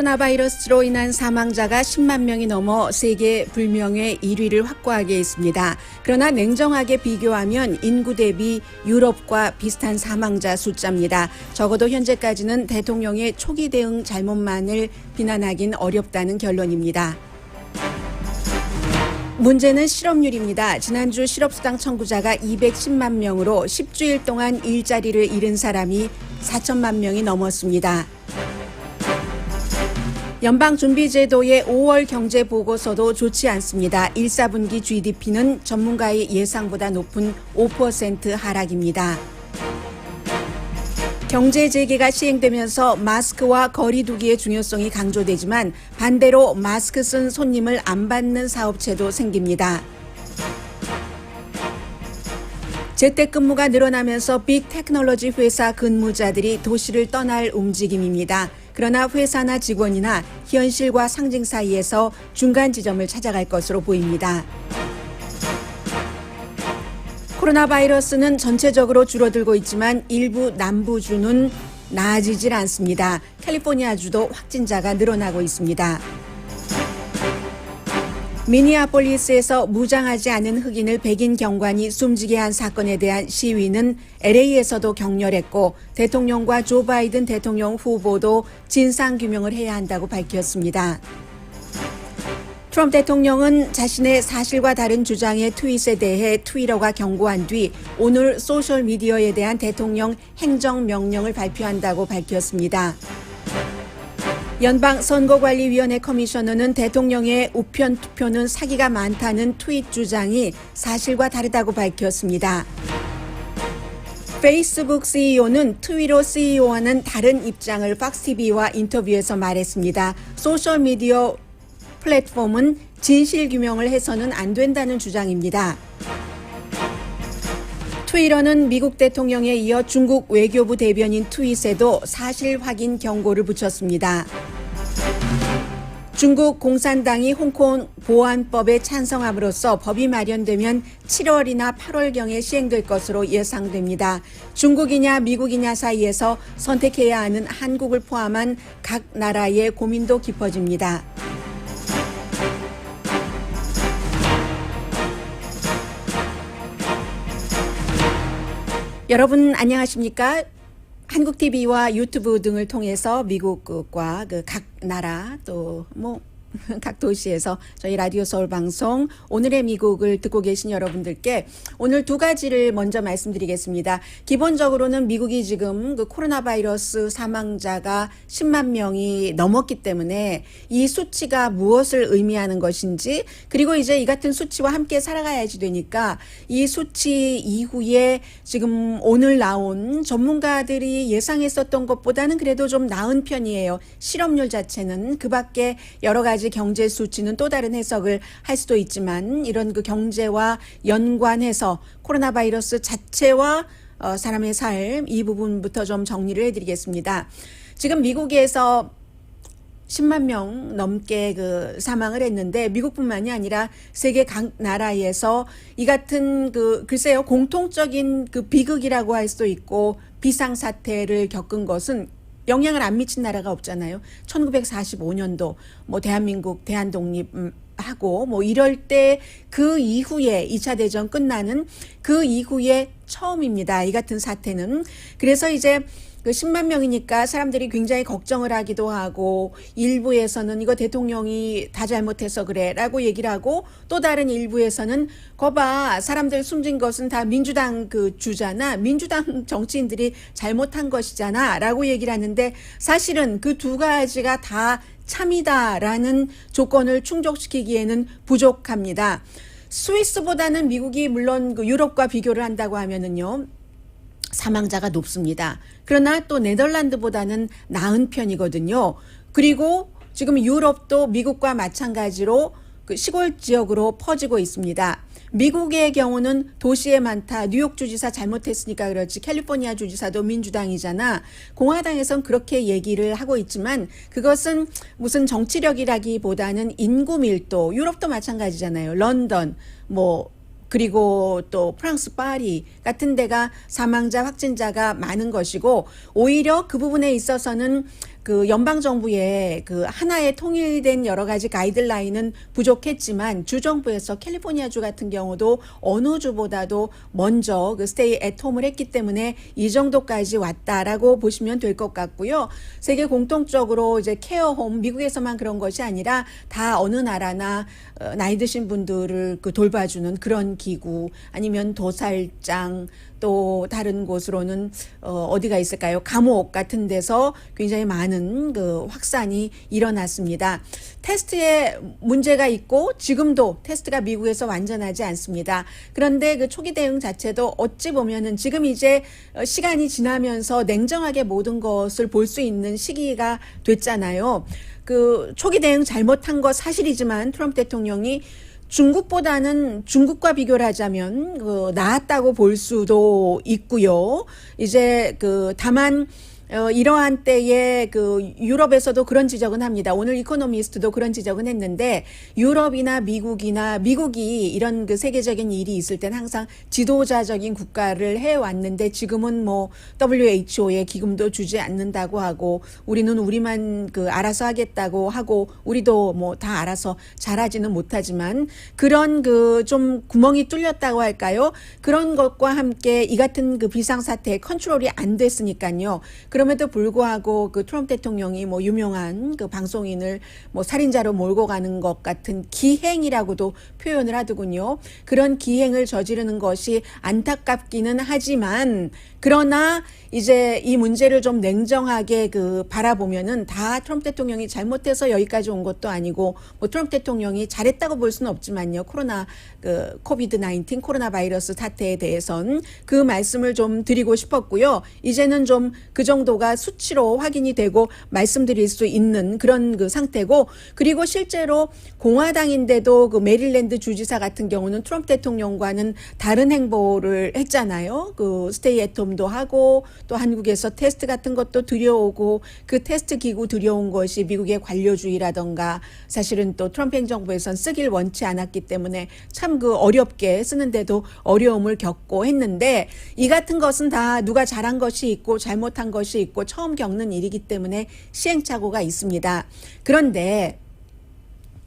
코로나 바이러스로 인한 사망자가 10만 명이 넘어 세계 불명예 1위를 확고하게 했습니다. 그러나 냉정하게 비교하면 인구 대비 유럽과 비슷한 사망자 숫자입니다. 적어도 현재까지는 대통령의 초기 대응 잘못만을 비난하긴 어렵다는 결론입니다. 문제는 실업률입니다. 지난주 실업수당 청구자가 210만 명으로 10주일 동안 일자리를 잃은 사람이 4천만 명이 넘었습니다. 연방준비제도의 5월 경제보고서도 좋지 않습니다. 1, 4분기 GDP는 전문가의 예상보다 높은 5% 하락입니다. 경제 재개가 시행되면서 마스크와 거리 두기의 중요성이 강조되지만 반대로 마스크 쓴 손님을 안 받는 사업체도 생깁니다. 재택근무가 늘어나면서 빅테크놀로지 회사 근무자들이 도시를 떠날 움직임입니다. 그러나 회사나 직원이나 현실과 상징 사이에서 중간 지점을 찾아갈 것으로 보입니다. 코로나 바이러스는 전체적으로 줄어들고 있지만 일부 남부주는 나아지질 않습니다. 캘리포니아주도 확진자가 늘어나고 있습니다. 미니아폴리스에서 무장하지 않은 흑인을 백인 경관이 숨지게 한 사건에 대한 시위는 LA에서도 격렬했고 대통령과 조 바이든 대통령 후보도 진상규명을 해야 한다고 밝혔습니다. 트럼프 대통령은 자신의 사실과 다른 주장의 트윗에 대해 트위터가 경고한 뒤 오늘 소셜미디어에 대한 대통령 행정명령을 발표한다고 밝혔습니다. 연방선거관리위원회 커미셔너는 대통령의 우편 투표는 사기가 많다는 트윗 주장이 사실과 다르다고 밝혔습니다. 페이스북 CEO는 트위터 CEO와는 다른 입장을 팍스TV와 인터뷰에서 말했습니다. 소셜미디어 플랫폼은 진실규명을 해서는 안 된다는 주장입니다. 트위터는 미국 대통령에 이어 중국 외교부 대변인 트윗에도 사실 확인 경고를 붙였습니다. 중국 공산당이 홍콩 보안법에 찬성함으로써 법이 마련되면 7월이나 8월경에 시행될 것으로 예상됩니다. 중국이냐 미국이냐 사이에서 선택해야 하는 한국을 포함한 각 나라의 고민도 깊어집니다. 여러분 안녕하십니까? 한국TV와 유튜브 등을 통해서 미국과 각 나라 또 각 도시에서 저희 라디오 서울 방송 오늘의 미국을 듣고 계신 여러분들께 오늘 두 가지를 먼저 말씀드리겠습니다. 기본적으로는 미국이 지금 그 코로나 바이러스 사망자가 10만 명이 넘었기 때문에 이 수치가 무엇을 의미하는 것인지 그리고 이제 이 같은 수치와 함께 살아가야지 되니까 이 수치 이후에 지금 오늘 나온 전문가들이 예상했었던 것보다는 그래도 좀 나은 편이에요. 실업률 자체는 그 밖에 여러 가지 경제 수치는 또 다른 해석을 할 수도 있지만 이런 그 경제와 연관해서 코로나 바이러스 자체와 사람의 삶 이 부분부터 좀 정리를 해드리겠습니다. 지금 미국에서 10만 명 넘게 그 사망을 했는데 미국뿐만이 아니라 세계 각 나라에서 이 같은 글쎄요 공통적인 그 비극이라고 할 수도 있고 비상사태를 겪은 것은 영향을 안 미친 나라가 없잖아요. 1945년도 대한민국 대한독립하고 이럴 때 그 이후에 2차 대전 끝나는 그 이후에 처음입니다. 이 같은 사태는. 그래서 이제 그 10만 명이니까 사람들이 굉장히 걱정을 하기도 하고 일부에서는 이거 대통령이 다 잘못해서 그래 라고 얘기를 하고 또 다른 일부에서는 거봐 사람들 숨진 것은 다 민주당 그 주잖아 민주당 정치인들이 잘못한 것이잖아 라고 얘기를 하는데 사실은 그 두 가지가 다 참이다라는 조건을 충족시키기에는 부족합니다. 스위스보다는 미국이 물론 그 유럽과 비교를 한다고 하면은요. 사망자가 높습니다. 그러나 또 네덜란드보다는 나은 편이거든요. 그리고 지금 유럽도 미국과 마찬가지로 그 시골 지역으로 퍼지고 있습니다. 미국의 경우는 도시에 많다. 뉴욕 주지사 잘못했으니까 그렇지. 캘리포니아 주지사도 민주당이잖아. 공화당에선 그렇게 얘기를 하고 있지만 그것은 무슨 정치력이라기보다는 인구 밀도. 유럽도 마찬가지잖아요. 런던 그리고 또 프랑스 파리 같은 데가 사망자 확진자가 많은 것이고 오히려 그 부분에 있어서는 그 연방 정부의 그 하나의 통일된 여러 가지 가이드라인은 부족했지만 주 정부에서 캘리포니아주 같은 경우도 어느 주보다도 먼저 그 스테이 앳 홈을 했기 때문에 이 정도까지 왔다라고 보시면 될 것 같고요. 세계 공통적으로 이제 케어홈, 미국에서만 그런 것이 아니라 다 어느 나라나 나이 드신 분들을 그 돌봐주는 그런 기구, 아니면 도살장, 또 다른 곳으로는 어디가 있을까요? 감옥 같은 데서 굉장히 많은 그 확산이 일어났습니다. 테스트에 문제가 있고 지금도 테스트가 미국에서 완전하지 않습니다. 그런데 그 초기 대응 자체도 어찌 보면은 지금 이제 시간이 지나면서 냉정하게 모든 것을 볼 수 있는 시기가 됐잖아요. 그 초기 대응 잘못한 거 사실이지만 트럼프 대통령이 중국보다는 중국과 비교를 하자면 나았다고 볼 수도 있고요. 이제 다만 이러한 때에 유럽에서도 그런 지적은 합니다. 오늘 이코노미스트도 그런 지적은 했는데 유럽이나 미국이 이런 그 세계적인 일이 있을 땐 항상 지도자적인 국가를 해왔는데 지금은 뭐 WHO에 기금도 주지 않는다고 하고 우리는 우리만 알아서 하겠다고 하고 우리도 뭐 다 알아서 잘하지는 못하지만 그런 좀 구멍이 뚫렸다고 할까요? 그런 것과 함께 이 같은 비상사태의 컨트롤이 안 됐으니까요. 그럼에도 불구하고 트럼프 대통령이 뭐 유명한 방송인을 뭐 살인자로 몰고 가는 것 같은 기행이라고도 표현을 하더군요. 그런 기행을 저지르는 것이 안타깝기는 하지만 그러나 이제 이 문제를 좀 냉정하게 바라보면은 다 트럼프 대통령이 잘못해서 여기까지 온 것도 아니고 뭐 트럼프 대통령이 잘했다고 볼 수는 없지만요. 코비드-19 코로나 바이러스 사태에 대해선 그 말씀을 좀 드리고 싶었고요. 이제는 좀 그 정도가 수치로 확인이 되고 말씀드릴 수 있는 그런 상태고, 그리고 실제로 공화당인데도 메릴랜드 주지사 같은 경우는 트럼프 대통령과는 다른 행보를 했잖아요. 스테이 앳 홈도 하고 또 한국에서 테스트 같은 것도 들여오고 그 테스트 기구 들여온 것이 미국의 관료주의라던가 사실은 또 트럼프 행정부에선 쓰길 원치 않았기 때문에 참 어렵게 쓰는데도 어려움을 겪고 했는데 이 같은 것은 다 누가 잘한 것이 있고 잘못한 것이 있고 처음 겪는 일이기 때문에 시행착오가 있습니다. 그런데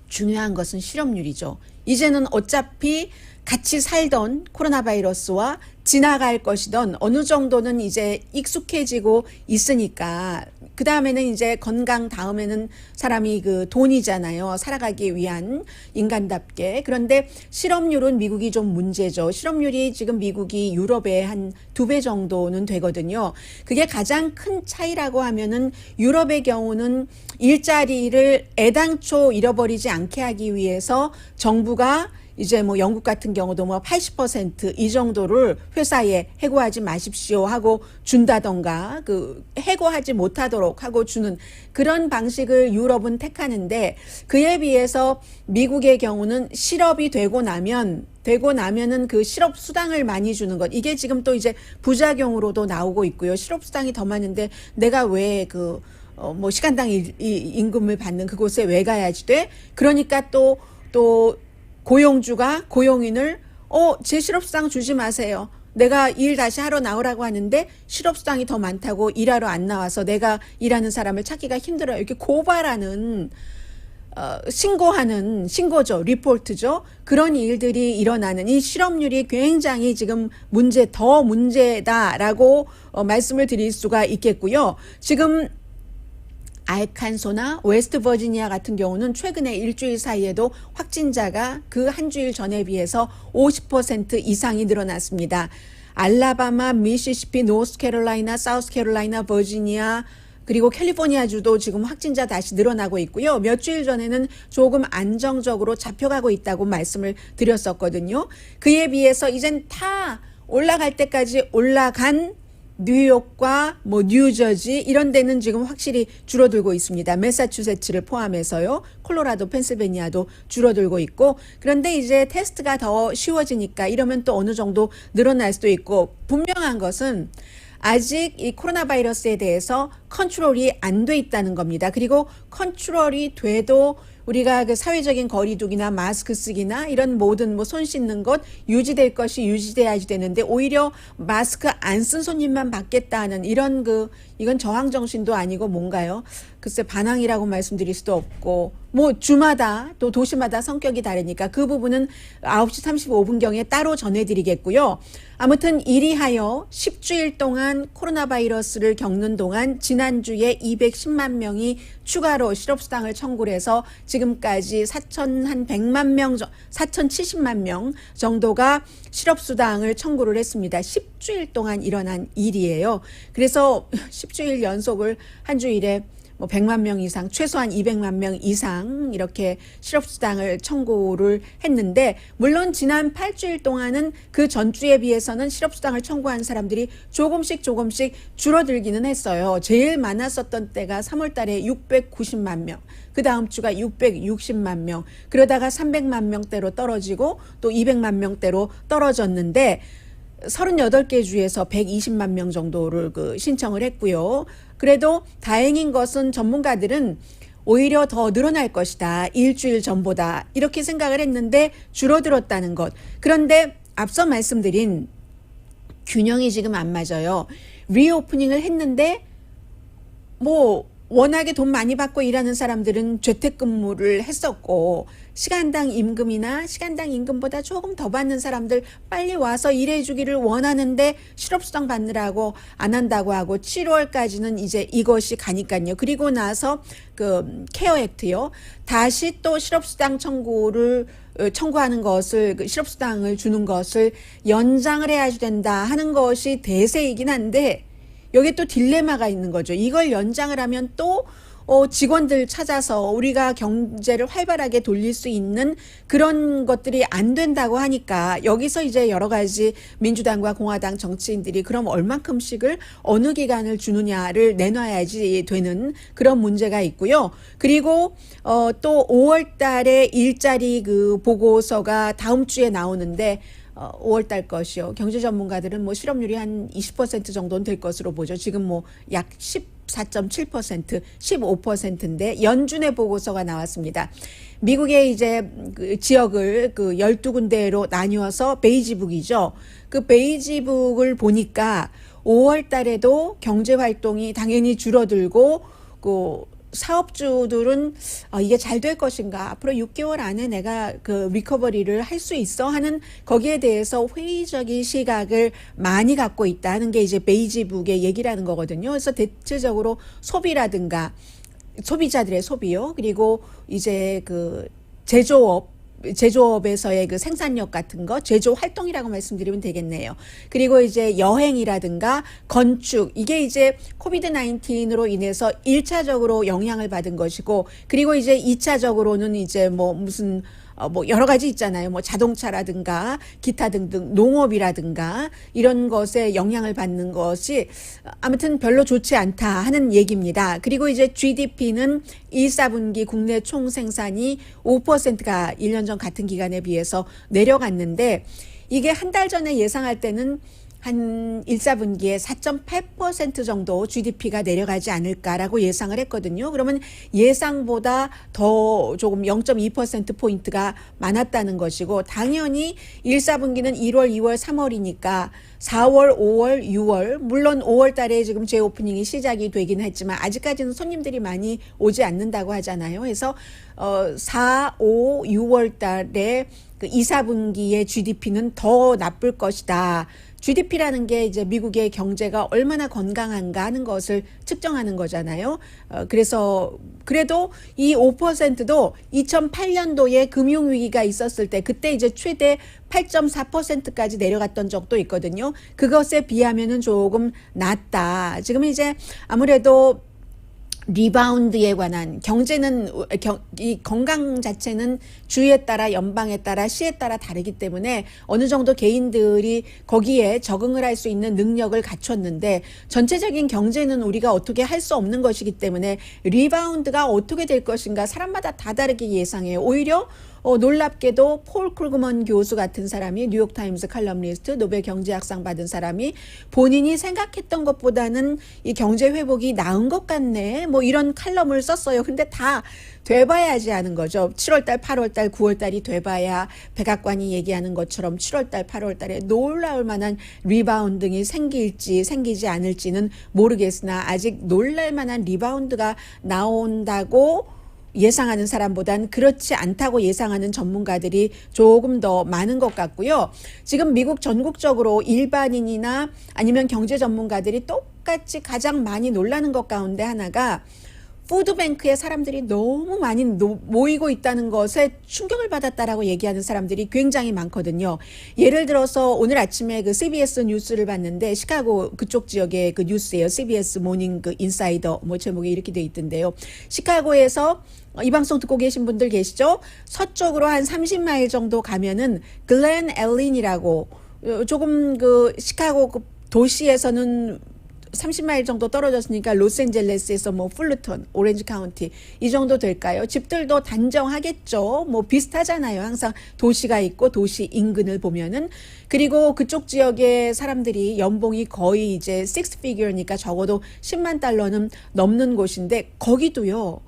중요한 것은 실업률이죠. 이제는 어차피 같이 살던 코로나 바이러스와 지나갈 것이던 어느 정도는 이제 익숙해지고 있으니까 그 다음에는 이제 건강 다음에는 사람이 돈이잖아요. 살아가기 위한 인간답게. 그런데 실업률은 미국이 좀 문제죠. 실업률이 지금 미국이 유럽의 한 2배 정도는 되거든요. 그게 가장 큰 차이라고 하면은 유럽의 경우는 일자리를 애당초 잃어버리지 않게 하기 위해서 정부가 이제 뭐 영국 같은 경우도 뭐 80% 이 정도를 회사에 해고하지 마십시오 하고 준다던가 해고하지 못하도록 하고 주는 그런 방식을 유럽은 택하는데 그에 비해서 미국의 경우는 실업이 되고 나면은 그 실업 수당을 많이 주는 것, 이게 지금 또 이제 부작용으로도 나오고 있고요. 실업 수당이 더 많은데 내가 왜 뭐 시간당 임금을 받는 그곳에 왜 가야지 돼? 그러니까 또 고용주가 고용인을 제 실업수당 주지 마세요. 내가 일 다시 하러 나오라고 하는데 실업수당이 더 많다고 일하러 안 나와서 내가 일하는 사람을 찾기가 힘들어요. 이렇게 고발하는 신고죠. 리포트죠. 그런 일들이 일어나는 이 실업률이 굉장히 지금 더 문제다라고 말씀을 드릴 수가 있겠고요. 지금 알칸소나 웨스트 버지니아 같은 경우는 최근에 일주일 사이에도 확진자가 한 주일 전에 비해서 50% 이상이 늘어났습니다. 알라바마, 미시시피, 노스캐롤라이나, 사우스캐롤라이나, 버지니아 그리고 캘리포니아주도 지금 확진자 다시 늘어나고 있고요. 몇 주일 전에는 조금 안정적으로 잡혀가고 있다고 말씀을 드렸었거든요. 그에 비해서 이젠 다 올라갈 때까지 올라간 뉴욕과 뭐 뉴저지 이런 데는 지금 확실히 줄어들고 있습니다. 매사추세츠를 포함해서요. 콜로라도, 펜실베니아도 줄어들고 있고, 그런데 이제 테스트가 더 쉬워지니까 이러면 또 어느 정도 늘어날 수도 있고, 분명한 것은 아직 이 코로나 바이러스에 대해서 컨트롤이 안 돼 있다는 겁니다. 그리고 컨트롤이 돼도 우리가 그 사회적인 거리두기나 마스크 쓰기나 이런 모든 뭐 손 씻는 것 유지될 것이 유지돼야지 되는데 오히려 마스크 안 쓴 손님만 받겠다는 이런 이건 저항 정신도 아니고 뭔가요? 글쎄 반항이라고 말씀드릴 수도 없고 뭐 주마다 또 도시마다 성격이 다르니까 그 부분은 9시 35분경에 따로 전해드리겠고요. 아무튼 이리하여 10주일 동안 코로나 바이러스를 겪는 동안 지난주에 210만 명이 추가로 실업수당을 청구를 해서 지금까지 4,100만 명, 4,070만 명 정도가 실업수당을 청구를 했습니다. 10주일 동안 일어난 일이에요. 그래서 10주일 연속을 한 주일에 뭐 100만 명 이상, 최소한 200만 명 이상 이렇게 실업수당을 청구를 했는데 물론 지난 8주일 동안은 그 전주에 비해서는 실업수당을 청구한 사람들이 조금씩 줄어들기는 했어요. 제일 많았었던 때가 3월 달에 690만 명, 그 다음 주가 660만 명, 그러다가 300만 명대로 떨어지고 또 200만 명대로 떨어졌는데 38개 주에서 120만 명 정도를 신청을 했고요. 그래도 다행인 것은 전문가들은 오히려 더 늘어날 것이다. 일주일 전보다 이렇게 생각을 했는데 줄어들었다는 것. 그런데 앞서 말씀드린 균형이 지금 안 맞아요. 리오프닝을 했는데 뭐 워낙에 돈 많이 받고 일하는 사람들은 재택근무를 했었고 시간당 임금이나 시간당 임금보다 조금 더 받는 사람들 빨리 와서 일해주기를 원하는데 실업수당 받느라고 안 한다고 하고 7월까지는 이제 이것이 가니까요. 그리고 나서 그 케어 액트요. 다시 또 실업수당 청구하는 것을 실업수당을 주는 것을 연장을 해야 된다 하는 것이 대세이긴 한데 여기에 또 딜레마가 있는 거죠. 이걸 연장을 하면 또 직원들 찾아서 우리가 경제를 활발하게 돌릴 수 있는 그런 것들이 안 된다고 하니까 여기서 이제 여러 가지 민주당과 공화당 정치인들이 그럼 얼만큼씩을 어느 기간을 주느냐를 내놔야지 되는 그런 문제가 있고요. 그리고 또 5월 달에 일자리 보고서가 다음 주에 나오는데 5월 달 것이요. 경제 전문가들은 뭐 실업률이 한 20% 정도는 될 것으로 보죠. 지금 뭐 약 14.7%, 15%인데 연준의 보고서가 나왔습니다. 미국의 이제 지역을 12군데로 나뉘어서 베이지북이죠. 그 베이지북을 보니까 5월 달에도 경제 활동이 당연히 줄어들고 사업주들은 이게 잘 될 것인가 앞으로 6개월 안에 내가 리커버리를 할 수 있어 하는 거기에 대해서 회의적인 시각을 많이 갖고 있다는 게 이제 베이지북의 얘기라는 거거든요. 그래서 대체적으로 소비라든가 소비자들의 소비요. 그리고 이제 제조업에서의 생산력 같은 거, 제조 활동이라고 말씀드리면 되겠네요. 그리고 이제 여행이라든가 건축, 이게 이제 코비드 19으로 인해서 1차적으로 영향을 받은 것이고, 그리고 이제 2차적으로는 이제 무슨 여러 가지 있잖아요. 자동차라든가 기타 등등 농업이라든가 이런 것에 영향을 받는 것이 아무튼 별로 좋지 않다 하는 얘기입니다. 그리고 이제 GDP는 1, 4분기 국내 총생산이 5%가 1년 전 같은 기간에 비해서 내려갔는데 이게 한 달 전에 예상할 때는 한 1, 4분기에 4.8% 정도 GDP가 내려가지 않을까라고 예상을 했거든요. 그러면 예상보다 더 조금 0.2%포인트가 많았다는 것이고 당연히 1, 4분기는 1월, 2월, 3월이니까 4월, 5월, 6월 물론 5월 달에 지금 재오프닝이 시작이 되긴 했지만 아직까지는 손님들이 많이 오지 않는다고 하잖아요. 그래서 4, 5, 6월 달에 2, 4분기의 GDP는 더 나쁠 것이다. GDP라는 게 이제 미국의 경제가 얼마나 건강한가 하는 것을 측정하는 거잖아요. 그래서 그래도 이 5%도 2008년도에 금융위기가 있었을 때 그때 이제 최대 8.4%까지 내려갔던 적도 있거든요. 그것에 비하면은 조금 낮다. 지금 이제 아무래도 리바운드에 관한 경제는 이 건강 자체는 주에 따라 연방에 따라 시에 따라 다르기 때문에 어느 정도 개인들이 거기에 적응을 할 수 있는 능력을 갖췄는데 전체적인 경제는 우리가 어떻게 할 수 없는 것이기 때문에 리바운드가 어떻게 될 것인가 사람마다 다 다르게 예상해요. 오히려 놀랍게도 폴 크루그먼 교수 같은 사람이 뉴욕타임스 칼럼니스트 노벨 경제학상 받은 사람이 본인이 생각했던 것보다는 이 경제 회복이 나은 것 같네 뭐 이런 칼럼을 썼어요. 근데 다 돼봐야지 하는 거죠. 7월달, 8월달, 9월달이 돼봐야 백악관이 얘기하는 것처럼 7월달, 8월달에 놀라울 만한 리바운딩이 생길지 생기지 않을지는 모르겠으나 아직 놀랄 만한 리바운드가 나온다고 예상하는 사람보단 그렇지 않다고 예상하는 전문가들이 조금 더 많은 것 같고요. 지금 미국 전국적으로 일반인이나 아니면 경제 전문가들이 똑같이 가장 많이 놀라는 것 가운데 하나가 푸드뱅크에 사람들이 너무 많이 모이고 있다는 것에 충격을 받았다라고 얘기하는 사람들이 굉장히 많거든요. 예를 들어서 오늘 아침에 그 CBS 뉴스를 봤는데 시카고 그쪽 지역의 그 뉴스예요. CBS 모닝 그 인사이더 뭐 제목이 이렇게 돼 있던데요. 시카고에서 이 방송 듣고 계신 분들 계시죠? 서쪽으로 한 30마일 정도 가면은 글렌 엘린이라고 조금 그 시카고 그 도시에서는 30마일 정도 떨어졌으니까 로스앤젤레스에서 뭐 풀루턴, 오렌지 카운티 이 정도 될까요? 집들도 단정하겠죠. 뭐 비슷하잖아요. 항상 도시가 있고 도시 인근을 보면은. 그리고 그쪽 지역의 사람들이 연봉이 거의 이제 6피규어니까 적어도 10만 달러는 넘는 곳인데 거기도요.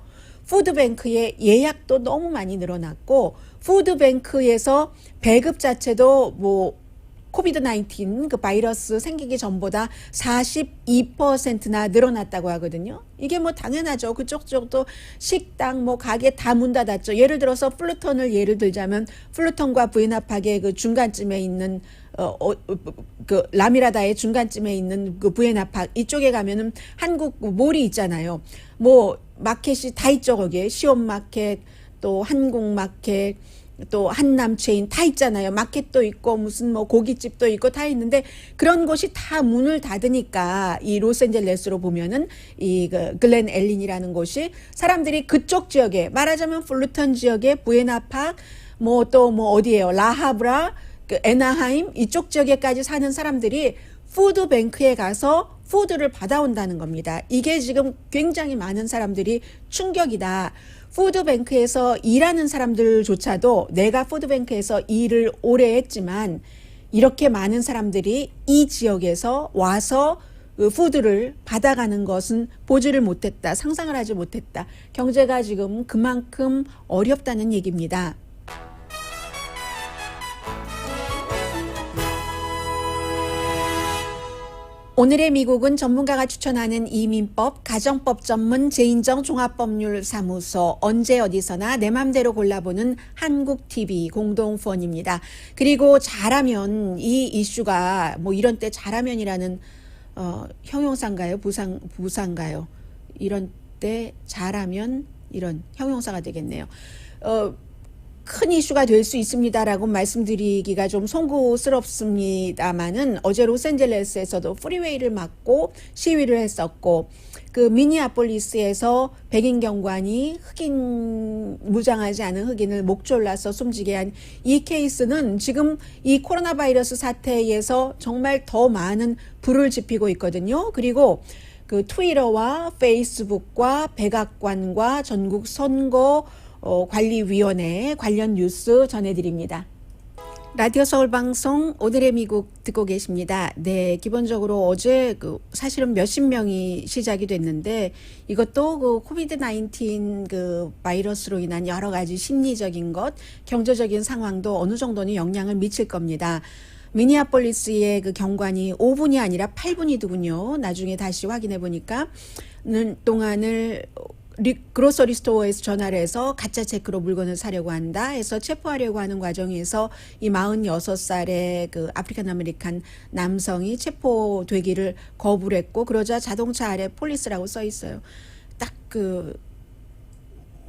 푸드뱅크의 예약도 너무 많이 늘어났고 푸드뱅크에서 배급 자체도 뭐 코비드-19 그 바이러스 생기기 전보다 42%나 늘어났다고 하거든요. 이게 뭐 당연하죠. 그쪽 지역도 식당 뭐 가게 다 문 닫았죠. 예를 들어서 플루턴을 예를 들자면 플루턴과 부에나팍의 그 중간쯤에 있는 그 라미라다의 중간쯤에 있는 그 부에나팍 이쪽에 가면은 한국 몰이 있잖아요. 뭐 마켓이 다 있죠. 거기에 시온마켓 또 한국마켓 또 한남 체인 다 있잖아요. 마켓도 있고 무슨 뭐 고깃집도 있고 다 있는데 그런 곳이 다 문을 닫으니까 이 로스앤젤레스로 보면은 이 그 글렌 엘린이라는 곳이 사람들이 그쪽 지역에 말하자면 플루턴 지역에 부에나팍 뭐 또 뭐 어디예요? 라하브라, 그 애나하임 이쪽 지역에까지 사는 사람들이 푸드뱅크에 가서 푸드를 받아온다는 겁니다. 이게 지금 굉장히 많은 사람들이 충격이다. 푸드뱅크에서 일하는 사람들조차도 내가 푸드뱅크에서 일을 오래 했지만 이렇게 많은 사람들이 이 지역에서 와서 푸드를 받아가는 것은 보지를 못했다. 상상을 하지 못했다. 경제가 지금 그만큼 어렵다는 얘기입니다. 오늘의 미국은 전문가가 추천하는 이민법, 가정법 전문 제인정 종합법률사무소 언제 어디서나 내 맘대로 골라보는 한국TV 공동후원입니다. 그리고 잘하면 이 이슈가 뭐 이런 때 잘하면이라는 형용사인가요? 부사인가요? 이런 때 잘하면 이런 형용사가 되겠네요. 큰 이슈가 될 수 있습니다라고 말씀드리기가 좀 송구스럽습니다만은 어제 로스앤젤레스에서도 프리웨이를 막고 시위를 했었고 그 미니아폴리스에서 백인 경관이 흑인 무장하지 않은 흑인을 목 졸라서 숨지게 한 이 케이스는 지금 이 코로나 바이러스 사태에서 정말 더 많은 불을 지피고 있거든요. 그리고 그 트위터와 페이스북과 백악관과 전국 선거 관리위원회 관련 뉴스 전해드립니다. 라디오 서울 방송 오늘의 미국 듣고 계십니다. 네, 기본적으로 어제 사실은 몇십 명이 시작이 됐는데 이것도 그 코비드-19 그 바이러스로 인한 여러 가지 심리적인 것, 경제적인 상황도 어느 정도는 영향을 미칠 겁니다. 미니아폴리스의 그 경관이 5분이 아니라 8분이더군요. 나중에 다시 확인해 보니까 동안을 그로서리 스토어에서 전화를 해서 가짜 체크로 물건을 사려고 한다 해서 체포하려고 하는 과정에서 이 46살의 그 아프리칸 아메리칸 남성이 체포되기를 거부를 했고 그러자 자동차 아래 폴리스라고 써 있어요. 딱 그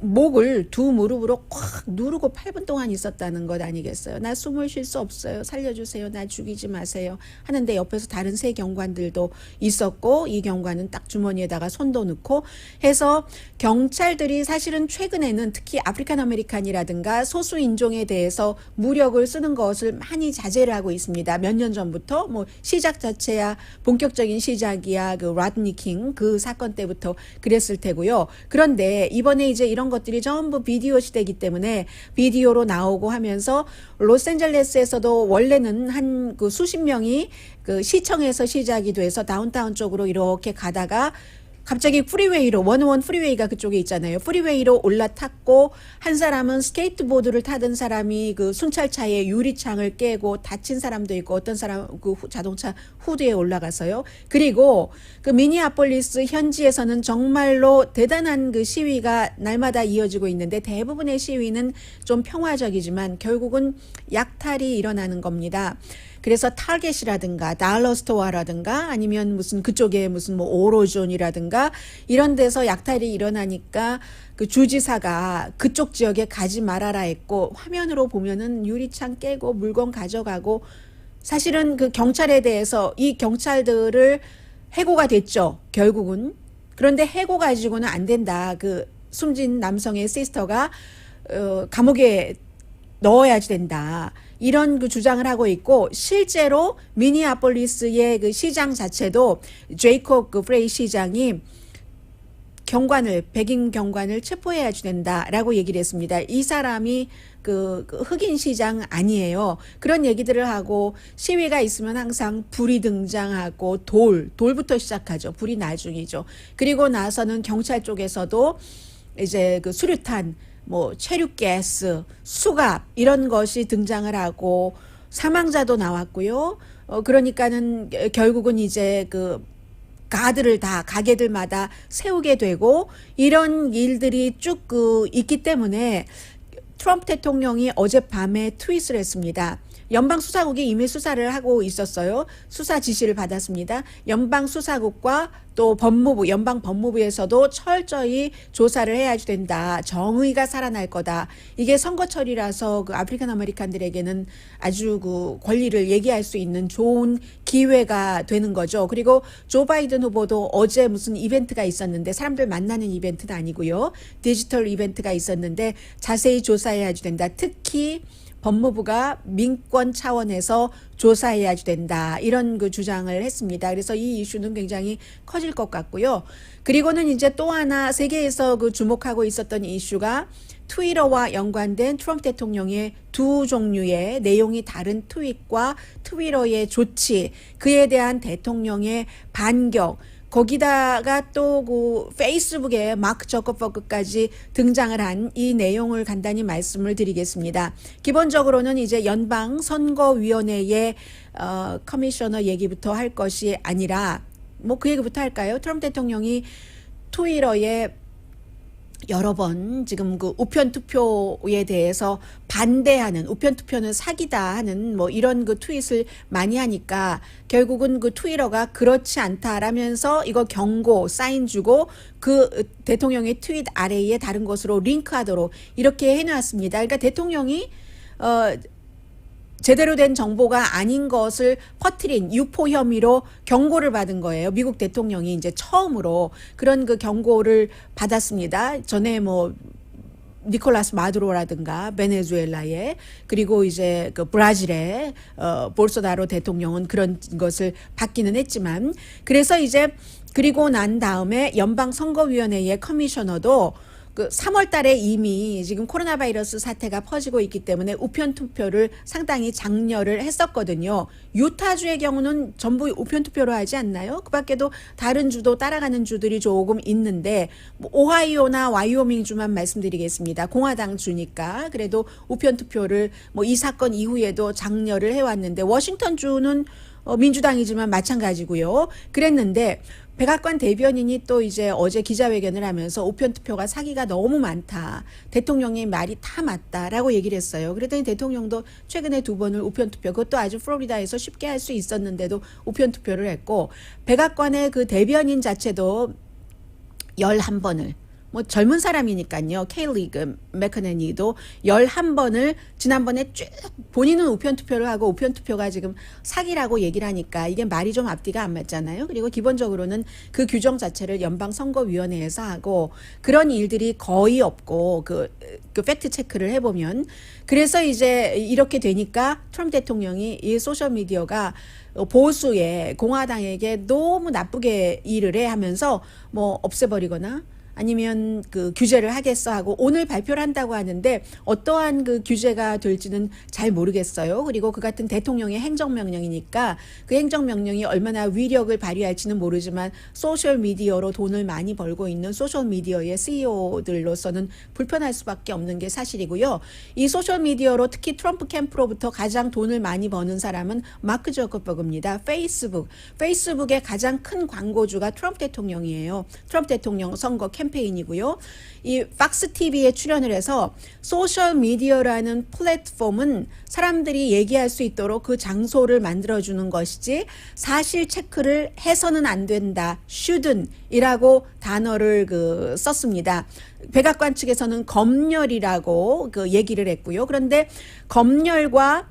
목을 두 무릎으로 꽉 누르고 8분 동안 있었다는 것 아니겠어요. 나 숨을 쉴 수 없어요. 살려주세요. 나 죽이지 마세요. 하는데 옆에서 다른 세 경관들도 있었고 이 경관은 딱 주머니에다가 손도 넣고 해서 경찰들이 사실은 최근에는 특히 아프리칸 아메리칸이라든가 소수 인종에 대해서 무력을 쓰는 것을 많이 자제를 하고 있습니다. 몇 년 전부터 뭐 시작 자체야 본격적인 시작이야 그 라드니 킹 그 사건 때부터 그랬을 테고요. 그런데 이번에 이제 이런 것들이 전부 비디오 시대이기 때문에 비디오로 나오고 하면서 로스앤젤레스에서도 원래는 한 그 수십 명이 그 시청에서 시작이 돼서 다운타운 쪽으로 이렇게 가다가 갑자기 프리웨이로 원오원 프리웨이가 그쪽에 있잖아요. 프리웨이로 올라탔고 한 사람은 스케이트보드를 타던 사람이 그 순찰차의 유리창을 깨고 다친 사람도 있고 어떤 사람 그 자동차 후드에 올라가서요. 그리고 그 미니애폴리스 현지에서는 정말로 대단한 그 시위가 날마다 이어지고 있는데 대부분의 시위는 좀 평화적이지만 결국은 약탈이 일어나는 겁니다. 그래서 타겟이라든가 달러스토어라든가 아니면 무슨 그쪽에 무슨 뭐 오로존이라든가 이런 데서 약탈이 일어나니까 그 주지사가 그쪽 지역에 가지 말아라 했고 화면으로 보면은 유리창 깨고 물건 가져가고 사실은 그 경찰에 대해서 이 경찰들을 해고가 됐죠. 결국은. 그런데 해고 가지고는 안 된다. 그 숨진 남성의 시스터가 감옥에 넣어야지 된다. 이런 그 주장을 하고 있고 실제로 미니애폴리스의 그 시장 자체도 제이콥 그 프레이 시장이 백인 경관을 체포해야지 된다라고 얘기를 했습니다. 이 사람이 그 흑인 시장 아니에요. 그런 얘기들을 하고 시위가 있으면 항상 불이 등장하고 돌부터 시작하죠. 불이 나중이죠. 그리고 나서는 경찰 쪽에서도 이제 그 수류탄 뭐 체류가스, 수갑 이런 것이 등장을 하고 사망자도 나왔고요. 그러니까는 결국은 이제 그 가드를 다 가게들마다 세우게 되고 이런 일들이 쭉 그 있기 때문에 트럼프 대통령이 어젯밤에 트윗을 했습니다. 연방수사국이 이미 수사를 하고 있었어요. 수사 지시를 받았습니다. 연방수사국과 또 법무부, 연방법무부에서도 철저히 조사를 해야지 된다. 정의가 살아날 거다. 이게 선거철이라서 그 아프리칸 아메리칸들에게는 아주 그 권리를 얘기할 수 있는 좋은 기회가 되는 거죠. 그리고 조 바이든 후보도 어제 무슨 이벤트가 있었는데 사람들 만나는 이벤트는 아니고요. 디지털 이벤트가 있었는데 자세히 조사해야지 된다. 특히 법무부가 민권 차원에서 조사해야지 된다. 이런 그 주장을 했습니다. 그래서 이 이슈는 굉장히 커질 것 같고요. 그리고는 이제 또 하나 세계에서 그 주목하고 있었던 이슈가 트위터와 연관된 트럼프 대통령의 두 종류의 내용이 다른 트윗과 트위터의 조치, 그에 대한 대통령의 반격, 거기다가 또 그 페이스북에 마크 저커버그까지 등장을 한 이 내용을 간단히 말씀을 드리겠습니다. 기본적으로는 이제 연방 선거위원회의 커미셔너 얘기부터 할 것이 아니라 뭐 그 얘기부터 할까요? 트럼프 대통령이 트위터에 여러 번 지금 그 우편 투표에 대해서 반대하는, 우편 투표는 사기다 하는 뭐 이런 그 트윗을 많이 하니까 결국은 그 트위터가 그렇지 않다라면서 이거 경고 사인 주고 그 대통령의 트윗 아래에 다른 것으로 링크하도록 이렇게 해놨습니다. 그러니까 대통령이 제대로 된 정보가 아닌 것을 퍼뜨린 유포 혐의로 경고를 받은 거예요. 미국 대통령이 이제 처음으로 그런 그 경고를 받았습니다. 전에 뭐 니콜라스 마두로라든가 베네수엘라의 그리고 이제 그 브라질의 볼소나로 대통령은 그런 것을 받기는 했지만 그래서 이제 그리고 난 다음에 연방선거위원회의 커미셔너도 그 3월 달에 이미 지금 코로나 바이러스 사태가 퍼지고 있기 때문에 우편 투표를 상당히 장려를 했었거든요. 유타주의 경우는 전부 우편 투표로 하지 않나요? 그 밖에도 다른 주도 따라가는 주들이 조금 있는데 뭐 오하이오나 와이오밍 주만 말씀드리겠습니다. 공화당 주니까 그래도 우편 투표를 뭐 이 사건 이후에도 장려를 해왔는데 워싱턴 주는 민주당이지만 마찬가지고요. 그랬는데 백악관 대변인이 또 이제 어제 기자회견을 하면서 우편 투표가 사기가 너무 많다. 대통령의 말이 다 맞다라고 얘기를 했어요. 그랬더니 대통령도 최근에 2번을 우편 투표, 그것도 아주 플로리다에서 쉽게 할 수 있었는데도 우편 투표를 했고 백악관의 그 대변인 자체도 11번을 뭐 젊은 사람이니까요. 케일리 그 맥커네니도 11번을 지난번에 쭉 본인은 우편 투표를 하고 우편 투표가 지금 사기라고 얘기를 하니까 이게 말이 좀 앞뒤가 안 맞잖아요. 그리고 기본적으로는 그 규정 자체를 연방선거위원회에서 하고 그런 일들이 거의 없고 그 팩트 체크를 해보면 그래서 이제 이렇게 되니까 트럼프 대통령이 이 소셜미디어가 보수의 공화당에게 너무 나쁘게 일을 해 하면서 뭐 없애버리거나 아니면 그 규제를 하겠어 하고 오늘 발표를 한다고 하는데 어떠한 그 규제가 될지는 잘 모르겠어요. 그리고 그 같은 대통령의 행정명령이니까 그 행정명령이 얼마나 위력을 발휘할지는 모르지만 소셜미디어로 돈을 많이 벌고 있는 소셜미디어의 CEO들로서는 불편할 수밖에 없는 게 사실이고요. 이 소셜미디어로 특히 트럼프 캠프로부터 가장 돈을 많이 버는 사람은 마크 저커버그입니다. 페이스북의 가장 큰 광고주가 트럼프 대통령이에요. 트럼프 대통령 선거 캠페인이고요. 이 팍스 TV에 출연을 해서 소셜 미디어라는 플랫폼은 사람들이 얘기할 수 있도록 그 장소를 만들어주는 것이지 사실 체크를 해서는 안 된다. shouldn't이라고 단어를 썼습니다. 백악관 측에서는 검열이라고 얘기를 했고요. 그런데 검열과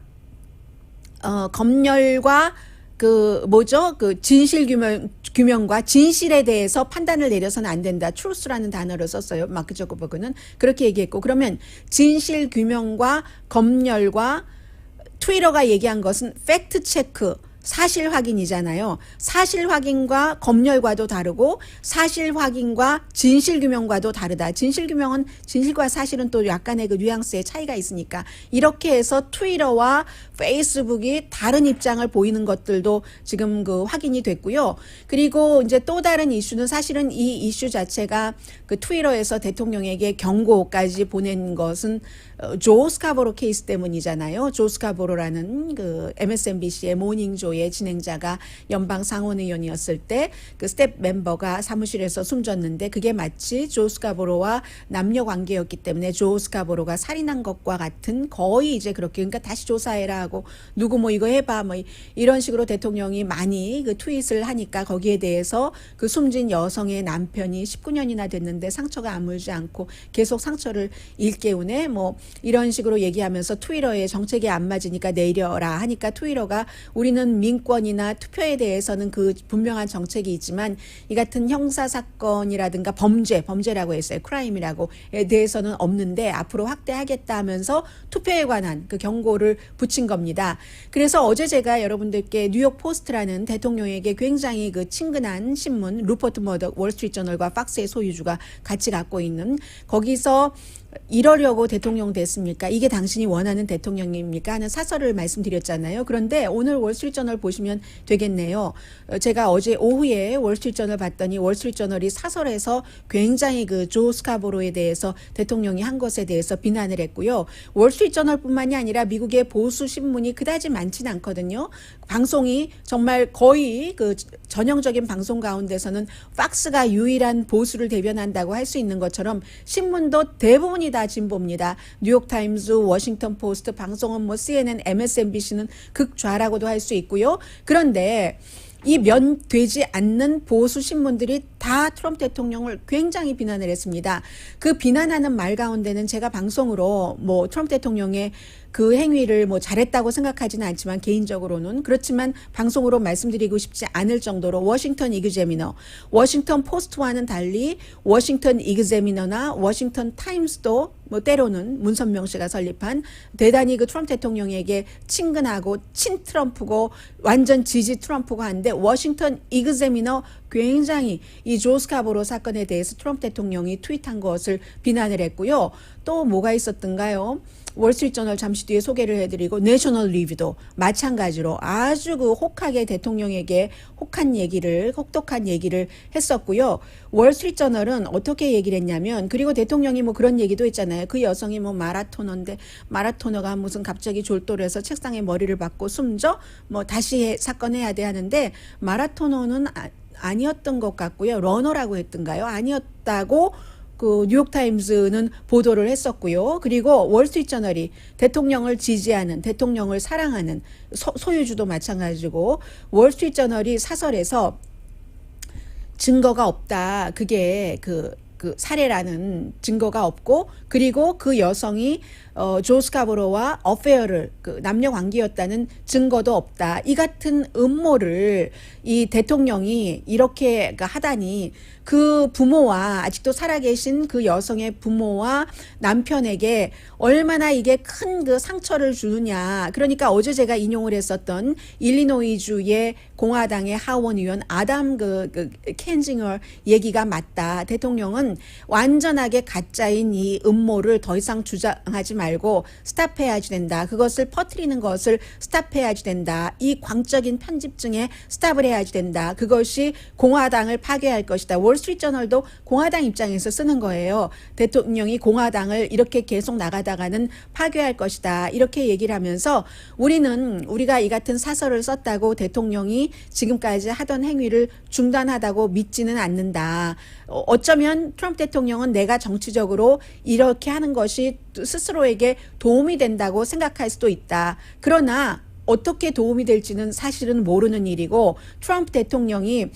진실 규명과 진실에 대해서 판단을 내려서는 안 된다. truth라는 단어를 썼어요. 마크 저커버그는 그렇게 얘기했고, 그러면 진실 규명과 검열과 트위터가 얘기한 것은 팩트 체크, 사실 확인이잖아요. 사실 확인과 검열과도 다르고 사실 확인과 진실 규명과도 다르다. 진실 규명은 진실과 사실은 또 약간의 그 뉘앙스의 차이가 있으니까 이렇게 해서 트위터와 페이스북이 다른 입장을 보이는 것들도 지금 확인이 됐고요. 그리고 이제 또 다른 이슈는 사실은 이 이슈 자체가 그 트위터에서 대통령에게 경고까지 보낸 것은 조 스카보로 케이스 때문이잖아요. 조 스카보로라는 그 MSNBC의 모닝조의 진행자가 연방 상원의원이었을 때 그 스텝 멤버가 사무실에서 숨졌는데 그게 마치 조 스카보로와 남녀 관계였기 때문에 조 스카보로가 살인한 것과 같은 거의 이제 그렇게 그러니까 다시 조사해라 하고 누구 뭐 이거 해봐 뭐 이런 식으로 대통령이 많이 그 트윗을 하니까 거기에 대해서 그 숨진 여성의 남편이 19년이나 됐는데 상처가 아물지 않고 계속 상처를 일깨우네 뭐 이런 식으로 얘기하면서 트위터에 정책이 안 맞으니까 내려라 하니까 트위터가 우리는 민권이나 투표에 대해서는 그 분명한 정책이 있지만 이 같은 형사사건이라든가 범죄라고 했어요. 크라임이라고에 대해서는 없는데 앞으로 확대하겠다 하면서 투표에 관한 그 경고를 붙인 겁니다. 그래서 어제 제가 여러분들께 뉴욕 포스트라는 대통령에게 굉장히 그 친근한 신문 루퍼트 머덕 월스트리트저널과 팍스의 소유주가 같이 갖고 있는 거기서 이러려고 대통령 됐습니까? 이게 당신이 원하는 대통령입니까? 하는 사설을 말씀드렸잖아요. 그런데 오늘 월스트리트저널 보시면 되겠네요. 제가 어제 오후에 월스트리트저널 봤더니 월스트리트저널이 사설에서 굉장히 그 조 스카보로에 대해서 대통령이 한 것에 대해서 비난을 했고요. 월스트리트저널뿐만이 아니라 미국의 보수 신문이 그다지 많지는 않거든요. 방송이 정말 거의 그 전형적인 방송 가운데서는 팍스가 유일한 보수를 대변한다고 할 수 있는 것처럼 신문도 대부분이 다 진보입니다. 뉴욕타임즈, 워싱턴 포스트, 방송은 뭐 CNN, MSNBC는 극좌라고도 할 수 있고요. 그런데 이 면되지 않는 보수 신문들이 다 트럼프 대통령을 굉장히 비난을 했습니다. 그 비난하는 말 가운데는 제가 방송으로 뭐 트럼프 대통령의 그 행위를 뭐 잘했다고 생각하지는 않지만 개인적으로는 그렇지만 방송으로 말씀드리고 싶지 않을 정도로 워싱턴 이그제미너, 워싱턴 포스트와는 달리 워싱턴 이그제미너나 워싱턴 타임스도 뭐 때로는 문선명 씨가 설립한 대단히 그 트럼프 대통령에게 친근하고 친트럼프고 완전 지지 트럼프고 한데 워싱턴 이그제미너 굉장히 이 조 스카보로 사건에 대해서 트럼프 대통령이 트윗한 것을 비난을 했고요. 또 뭐가 있었던가요? 월스트리트저널 잠시 뒤에 소개를 해드리고 내셔널 리뷰도 마찬가지로 아주 그 혹하게 대통령에게 혹독한 얘기를 했었고요. 월스트리트저널은 어떻게 얘기를 했냐면 그리고 대통령이 뭐 그런 얘기도 했잖아요. 그 여성이 뭐 마라토너인데 마라토너가 무슨 갑자기 졸도를 해서 책상에 머리를 박고 숨져 뭐 다시 사건 해야 돼 하는데 마라토너는 아니었던 것 같고요. 러너라고 했던가요? 아니었다고 그 뉴욕타임즈는 보도를 했었고요. 그리고 월스트리트저널이 대통령을 지지하는 대통령을 사랑하는 소유주도 마찬가지고 월스트리트저널이 사설에서 증거가 없다. 그게 그 사례라는 증거가 없고 그리고 그 여성이 조 스카보로와 어페어를 그 남녀 관계였다는 증거도 없다. 이 같은 음모를 이 대통령이 이렇게 하다니 그 부모와 아직도 살아계신 그 여성의 부모와 남편에게 얼마나 이게 큰 그 상처를 주느냐. 그러니까 어제 제가 인용을 했었던 일리노이주의 공화당의 하원 의원 아담 켄징어 얘기가 맞다. 대통령은 우리는 완전하게 가짜인 이 음모를 더 이상 주장하지 말고 스탑해야지 된다. 그것을 퍼뜨리는 것을 스탑해야지 된다. 이 광적인 편집증에 스탑을 해야지 된다. 그것이 공화당을 파괴할 것이다. 월스트리트저널도 공화당 입장에서 쓰는 거예요. 대통령이 공화당을 이렇게 계속 나가다가는 파괴할 것이다. 이렇게 얘기를 하면서 우리가 이 같은 사설을 썼다고 대통령이 지금까지 하던 행위를 중단하다고 믿지는 않는다. 어쩌면 트럼프 대통령은 내가 정치적으로 이렇게 하는 것이 스스로에게 도움이 된다고 생각할 수도 있다. 그러나 어떻게 도움이 될지는 사실은 모르는 일이고 트럼프 대통령이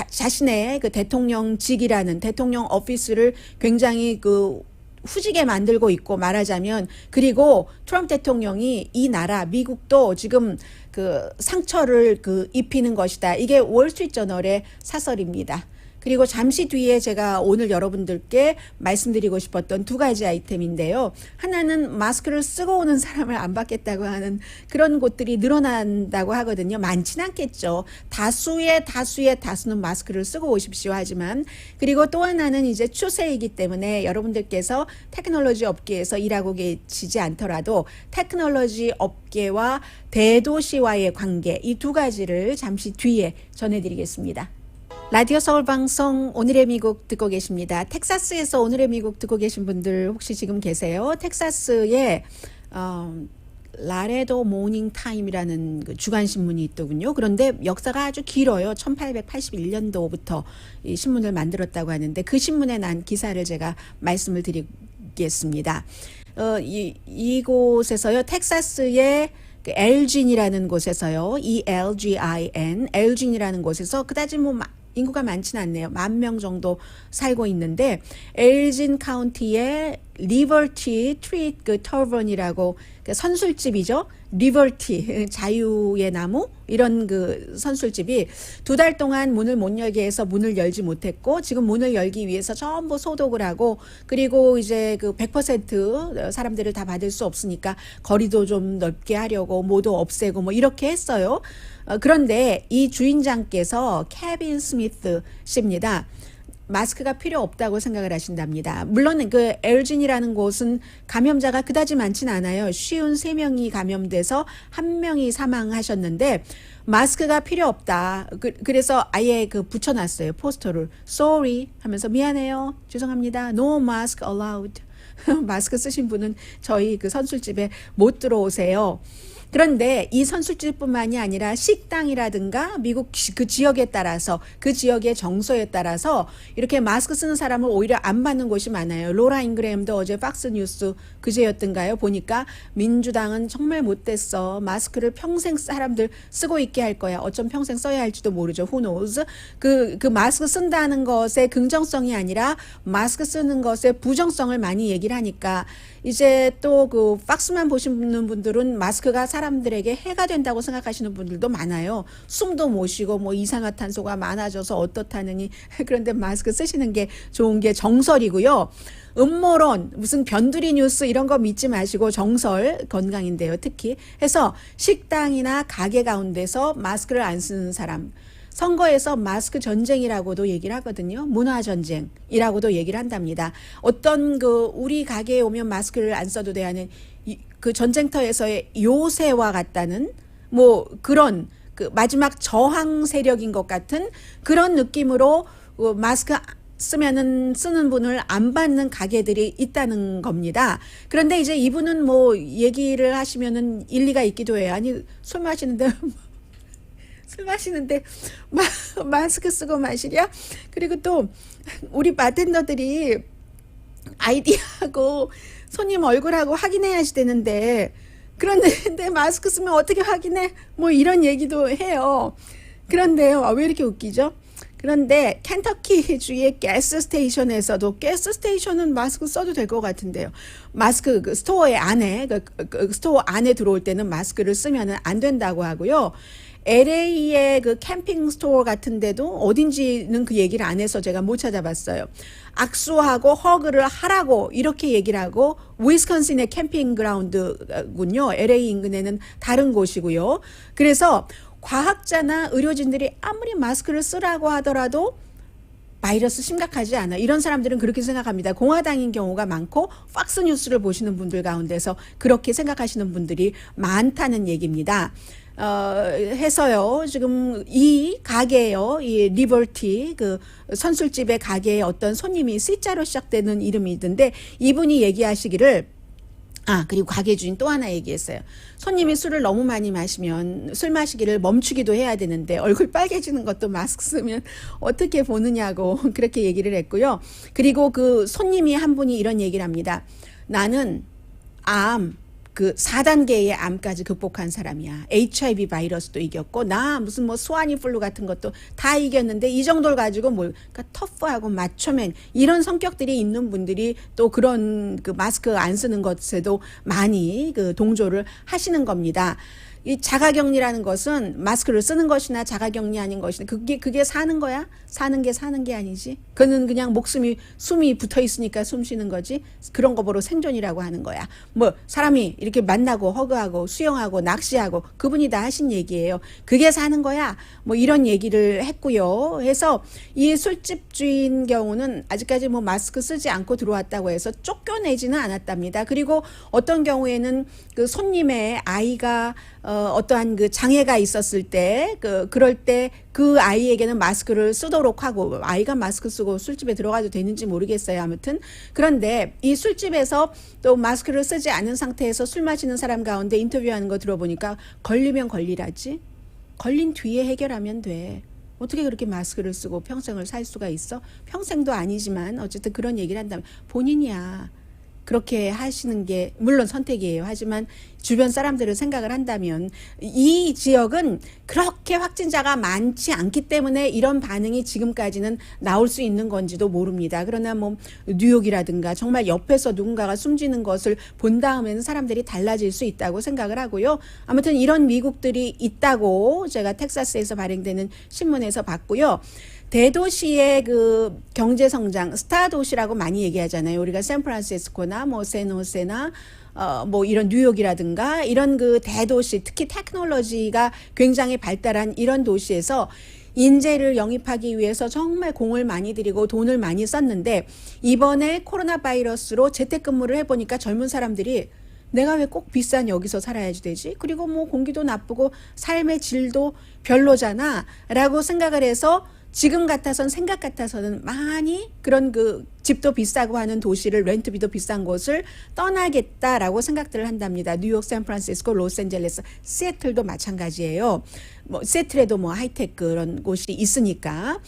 자신의 그 대통령직이라는 대통령 오피스를 굉장히 후지게 만들고 있고 말하자면 그리고 트럼프 대통령이 이 나라 미국도 지금 상처를 입히는 것이다. 이게 월스트리트저널의 사설입니다. 그리고 잠시 뒤에 제가 오늘 여러분들께 말씀드리고 싶었던 두 가지 아이템인데요. 하나는 마스크를 쓰고 오는 사람을 안 받겠다고 하는 그런 곳들이 늘어난다고 하거든요. 많진 않겠죠. 다수의 다수는 마스크를 쓰고 오십시오 하지만 그리고 또 하나는 이제 추세이기 때문에 여러분들께서 테크놀로지 업계에서 일하고 계시지 않더라도 테크놀로지 업계와 대도시와의 관계 이 두 가지를 잠시 뒤에 전해드리겠습니다. 라디오 서울 방송 오늘의 미국 듣고 계십니다. 텍사스에서 오늘의 미국 듣고 계신 분들 혹시 지금 계세요? 텍사스에 라레도 모닝 타임이라는 주간 신문이 있더군요. 그런데 역사가 아주 길어요. 1881년도부터 이 신문을 만들었다고 하는데 그 신문에 난 기사를 제가 말씀을 드리겠습니다. 이곳에서요. 텍사스의 엘진이라는 곳에서요. ELGIN 엘진이라는 곳에서 그다지 인구가 많지는 않네요. 10,000명 정도 살고 있는데 엘진 카운티의 리버티 트리트 터번이라고 선술집이죠. 리버티 자유의 나무 이런 선술집이 2달 동안 문을 못 열게 해서 문을 열지 못했고 지금 문을 열기 위해서 전부 소독을 하고 그리고 이제 100% 사람들을 다 받을 수 없으니까 거리도 좀 넓게 하려고 모두 없애고 이렇게 했어요. 그런데 이 주인장께서 케빈 스미스 씨입니다. 마스크가 필요 없다고 생각을 하신답니다. 물론 엘진이라는 곳은 감염자가 그다지 많진 않아요. 53명이 감염돼서 1명이 사망하셨는데 마스크가 필요 없다. 그래서 아예 붙여놨어요. 포스터를. Sorry 하면서 미안해요. 죄송합니다. No mask allowed. 마스크 쓰신 분은 저희 선술집에 못 들어오세요. 그런데 이 선술집뿐만이 아니라 식당이라든가 미국 그 지역에 따라서 그 지역의 정서에 따라서 이렇게 마스크 쓰는 사람을 오히려 안 받는 곳이 많아요. 로라 잉그램도 어제 박스뉴스 그제였던가요? 보니까 민주당은 정말 못됐어. 마스크를 평생 사람들 쓰고 있게 할 거야. 어쩜 평생 써야 할지도 모르죠. Who knows? 그 마스크 쓴다는 것의 긍정성이 아니라 마스크 쓰는 것의 부정성을 많이 얘기를 하니까 이제 또 박스만 보시는 분들은 마스크가 사람들에게 해가 된다고 생각하시는 분들도 많아요. 숨도 못 쉬고 이산화탄소가 많아져서 어떻다느니 그런데 마스크 쓰시는 게 좋은 게 정설이고요. 음모론 무슨 변두리 뉴스 이런 거 믿지 마시고 정설 건강인데요. 특히 해서 식당이나 가게 가운데서 마스크를 안 쓰는 사람 선거에서 마스크 전쟁이라고도 얘기를 하거든요. 문화 전쟁이라고도 얘기를 한답니다. 어떤 우리 가게에 오면 마스크를 안 써도 돼 하는 그 전쟁터에서의 요새와 같다는 그런 마지막 저항 세력인 것 같은 그런 느낌으로 마스크 쓰는 분을 안 받는 가게들이 있다는 겁니다. 그런데 이제 이분은 얘기를 하시면은 일리가 있기도 해요. 아니 술 마시는데 마스크 쓰고 마시랴? 그리고 또 우리 바텐더들이 아이디하고 손님 얼굴하고 확인해야지 되는데 그런데 마스크 쓰면 어떻게 확인해? 이런 얘기도 해요. 그런데요. 왜 이렇게 웃기죠? 그런데 켄터키주의 가스 스테이션에서도 가스 스테이션은 마스크 써도 될 것 같은데요. 마스크 스토어의 안에 스토어 안에 들어올 때는 마스크를 쓰면 안 된다고 하고요. LA의 캠핑 스토어 같은 데도 어딘지는 그 얘기를 안 해서 제가 못 찾아봤어요. 악수하고 허그를 하라고 이렇게 얘기를 하고 위스콘신의 캠핑 그라운드군요. LA 인근에는 다른 곳이고요. 그래서 과학자나 의료진들이 아무리 마스크를 쓰라고 하더라도 바이러스 심각하지 않아. 이런 사람들은 그렇게 생각합니다. 공화당인 경우가 많고 팍스 뉴스를 보시는 분들 가운데서 그렇게 생각하시는 분들이 많다는 얘기입니다. 해서요. 지금 이 가게요. 이 리버티 그 선술집의 가게에 어떤 손님이 C자로 시작되는 이름이 있던데 이분이 얘기하시기를 그리고 가게 주인 또 하나 얘기했어요. 손님이 술을 너무 많이 마시면 술 마시기를 멈추기도 해야 되는데 얼굴 빨개지는 것도 마스크 쓰면 어떻게 보느냐고 그렇게 얘기를 했고요. 그리고 그 손님이 한 분이 이런 얘기를 합니다. 나는 그 4단계의 암까지 극복한 사람이야. HIV 바이러스도 이겼고 나 무슨 뭐 스와니 플루 같은 것도 다 이겼는데 이 정도를 가지고 그러니까 터프하고 마초맨 이런 성격들이 있는 분들이 또 그런 그 마스크 안 쓰는 것에도 많이 그 동조를 하시는 겁니다. 이 자가격리라는 것은 마스크를 쓰는 것이나 자가격리 아닌 것이나 그게 사는 거야? 사는 게 아니지. 그는 그냥 숨이 붙어 있으니까 숨 쉬는 거지. 그런 거 보러 생존이라고 하는 거야. 뭐 사람이 이렇게 만나고 허그하고 수영하고 낚시하고 그분이 다 하신 얘기예요. 그게 사는 거야. 뭐 이런 얘기를 했고요. 해서 이 술집 주인 경우는 아직까지 뭐 마스크 쓰지 않고 들어왔다고 해서 쫓겨내지는 않았답니다. 그리고 어떤 경우에는 그 손님의 아이가 어떠한 그 장애가 있었을 때 그럴 때 그 아이에게는 마스크를 쓰도록 하고 아이가 마스크 쓰고 술집에 들어가도 되는지 모르겠어요. 아무튼 그런데 이 술집에서 또 마스크를 쓰지 않은 상태에서 술 마시는 사람 가운데 인터뷰하는 거 들어보니까 걸리면 걸리라지. 걸린 뒤에 해결하면 돼. 어떻게 그렇게 마스크를 쓰고 평생을 살 수가 있어? 평생도 아니지만 어쨌든 그런 얘기를 한다면 본인이야. 그렇게 하시는 게 물론 선택이에요. 하지만 주변 사람들을 생각을 한다면 이 지역은 그렇게 확진자가 많지 않기 때문에 이런 반응이 지금까지는 나올 수 있는 건지도 모릅니다. 그러나 뭐 뉴욕이라든가 정말 옆에서 누군가가 숨지는 것을 본 다음에는 사람들이 달라질 수 있다고 생각을 하고요. 아무튼 이런 미국들이 있다고 제가 텍사스에서 발행되는 신문에서 봤고요. 대도시의 그 경제 성장, 스타 도시라고 많이 얘기하잖아요. 우리가 샌프란시스코나 뭐 샌호세나 뭐 이런 뉴욕이라든가 이런 그 대도시, 특히 테크놀로지가 굉장히 발달한 이런 도시에서 인재를 영입하기 위해서 정말 공을 많이 들이고 돈을 많이 썼는데 이번에 코로나 바이러스로 재택근무를 해보니까 젊은 사람들이 내가 왜 꼭 비싼 여기서 살아야지 되지? 그리고 뭐 공기도 나쁘고 삶의 질도 별로잖아 라고 생각을 해서 지금 같아선 생각 같아서는 많이 그런 그 집도 비싸고 하는 도시를 렌트비도 비싼 곳을 떠나겠다라고 생각들을 한답니다. 뉴욕, 샌프란시스코, 로스앤젤레스, 시애틀도 마찬가지예요. 뭐 시애틀에도 뭐 하이테크 그런 곳이 있으니까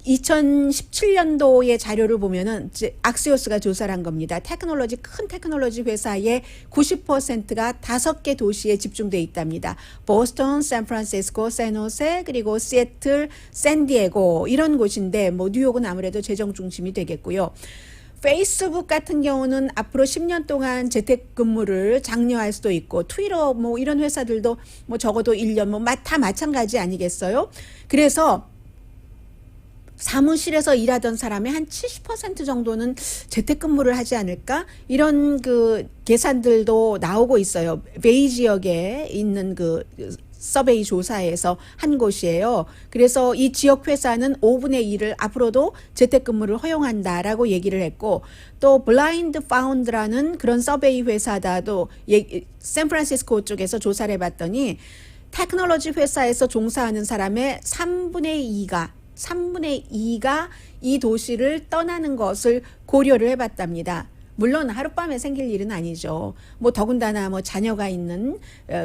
2017년도의 자료를 보면은 악시오스가 조사를 한 겁니다. 큰 테크놀로지 회사의 90%가 5개 도시에 집중돼 있답니다. 보스턴, 샌프란시스코, 샌호세, 그리고 시애틀, 샌디에고 이런 곳인데 뭐 뉴욕은 아무래도 재정 중심이 되겠고요. 페이스북 같은 경우는 앞으로 10년 동안 재택근무를 장려할 수도 있고 트위터 뭐 이런 회사들도 뭐 적어도 1년 뭐 다 마찬가지 아니겠어요? 그래서 사무실에서 일하던 사람의 한 70% 정도는 재택근무를 하지 않을까? 이런 그 계산들도 나오고 있어요. 베이 지역에 있는 그 서베이 조사에서 한 곳이에요. 그래서 이 지역 회사는 5분의 1을 앞으로도 재택근무를 허용한다라고 얘기를 했고 또 블라인드 파운드라는 그런 서베이 회사다도 샌프란시스코 쪽에서 조사를 해봤더니 테크놀로지 회사에서 종사하는 사람의 3분의 2가 이 도시를 떠나는 것을 고려를 해봤답니다. 물론 하룻밤에 생길 일은 아니죠. 뭐 더군다나 뭐 자녀가 있는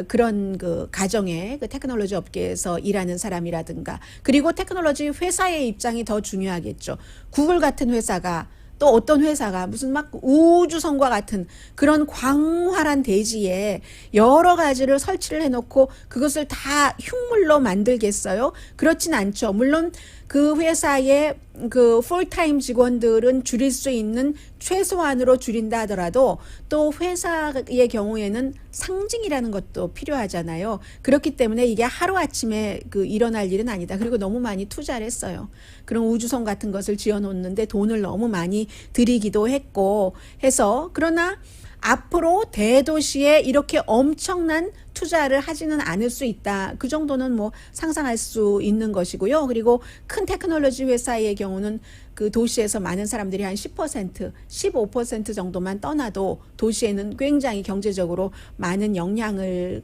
그런 그 가정의 그 테크놀로지 업계에서 일하는 사람이라든가 그리고 테크놀로지 회사의 입장이 더 중요하겠죠. 구글 같은 회사가 또 어떤 회사가 무슨 막 우주선과 같은 그런 광활한 대지에 여러 가지를 설치를 해놓고 그것을 다 흉물로 만들겠어요? 그렇진 않죠. 물론 그 회사의 그 풀타임 직원들은 줄일 수 있는 최소한으로 줄인다 하더라도 또 회사의 경우에는 상징이라는 것도 필요하잖아요. 그렇기 때문에 이게 하루아침에 그 일어날 일은 아니다. 그리고 너무 많이 투자를 했어요. 그런 우주선 같은 것을 지어놓는데 돈을 너무 많이 들이기도 했고 해서 그러나 앞으로 대도시에 이렇게 엄청난 투자를 하지는 않을 수 있다. 그 정도는 뭐 상상할 수 있는 것이고요. 그리고 큰 테크놀로지 회사의 경우는 그 도시에서 많은 사람들이 한 10%, 15% 정도만 떠나도 도시에는 굉장히 경제적으로 많은 영향을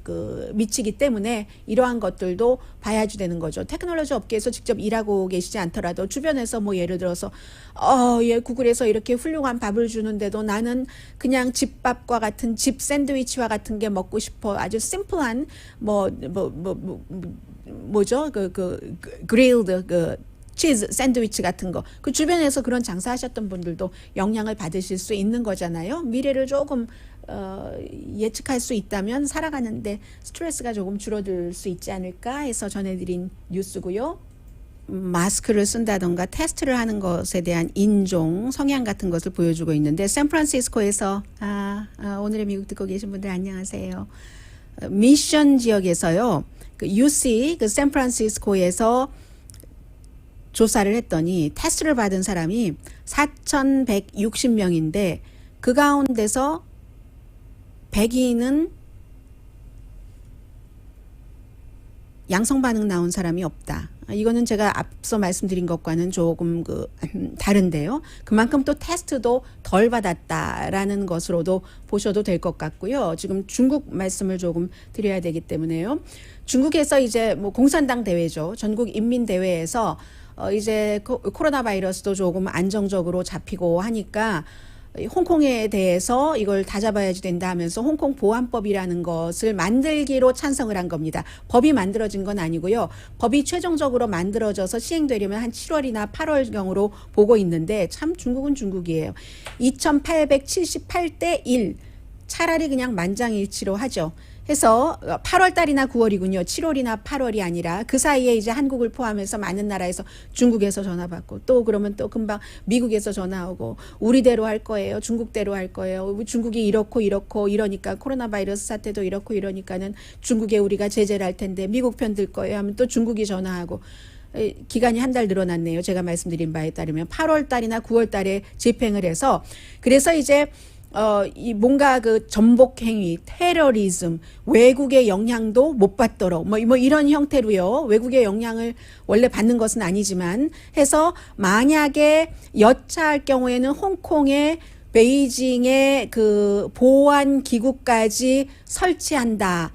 미치기 때문에 이러한 것들도 봐야지 되는 거죠. 테크놀로지 업계에서 직접 일하고 계시지 않더라도 주변에서 뭐 예를 들어서 예, 구글에서 이렇게 훌륭한 밥을 주는데도 나는 그냥 집밥과 같은 집 샌드위치와 같은 게 먹고 싶어. 아주 심플한 뭐죠? 그릴드 치즈 샌드위치 같은 거. 그 주변에서 그런 장사하셨던 분들도 영향을 받으실 수 있는 거잖아요. 미래를 조금 예측할 수 있다면 살아가는데 스트레스가 조금 줄어들 수 있지 않을까 해서 전해드린 뉴스고요. 마스크를 쓴다던가 테스트를 하는 것에 대한 인종, 성향 같은 것을 보여주고 있는데 샌프란시스코에서 오늘의 미국 듣고 계신 분들 안녕하세요. 미션 지역에서요. 그 UC 그 샌프란시스코에서 조사를 했더니 테스트를 받은 사람이 4,160명인데 그 가운데서 100인은 양성 반응 나온 사람이 없다. 이거는 제가 앞서 말씀드린 것과는 조금 다른데요. 그만큼 또 테스트도 덜 받았다라는 것으로도 보셔도 될 것 같고요. 지금 중국 말씀을 조금 드려야 되기 때문에요. 중국에서 이제 뭐 공산당 대회죠. 전국 인민 대회에서 이제 코로나 바이러스도 조금 안정적으로 잡히고 하니까 홍콩에 대해서 이걸 다 잡아야지 된다 하면서 홍콩 보안법이라는 것을 만들기로 찬성을 한 겁니다. 법이 만들어진 건 아니고요. 법이 최종적으로 만들어져서 시행되려면 한 7월이나 8월경으로 보고 있는데 참 중국은 중국이에요. 2878대 1 차라리 그냥 만장일치로 하죠. 해서 8월 달이나 9월이군요. 7월이나 8월이 아니라 그 사이에 이제 한국을 포함해서 많은 나라에서 중국에서 전화 받고 또 그러면 또 금방 미국에서 전화 오고 우리대로 할 거예요. 중국대로 할 거예요. 중국이 이렇고 이러니까 코로나 바이러스 사태도 이렇고 이러니까는 중국에 우리가 제재를 할 텐데 미국 편 들 거예요 하면 또 중국이 전화하고 기간이 한 달 늘어났네요. 제가 말씀드린 바에 따르면 8월 달이나 9월 달에 집행을 해서 그래서 이제 이 뭔가 그 전복 행위, 테러리즘, 외국의 영향도 못 받도록 뭐 이런 형태로요. 외국의 영향을 원래 받는 것은 아니지만 해서 만약에 여차할 경우에는 홍콩에 베이징의 그 보안 기구까지 설치한다.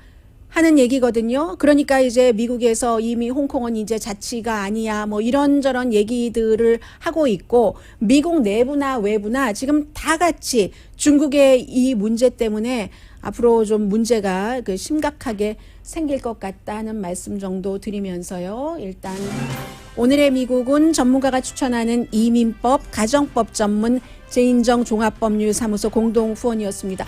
하는 얘기거든요. 그러니까 이제 미국에서 이미 홍콩은 이제 자치가 아니야 뭐 이런저런 얘기들을 하고 있고 미국 내부나 외부나 지금 다 같이 중국의 이 문제 때문에 앞으로 좀 문제가 심각하게 생길 것 같다는 말씀 정도 드리면서요. 일단 오늘의 미국은 전문가가 추천하는 이민법, 가정법 전문 제인정 종합법률사무소 공동 후원이었습니다.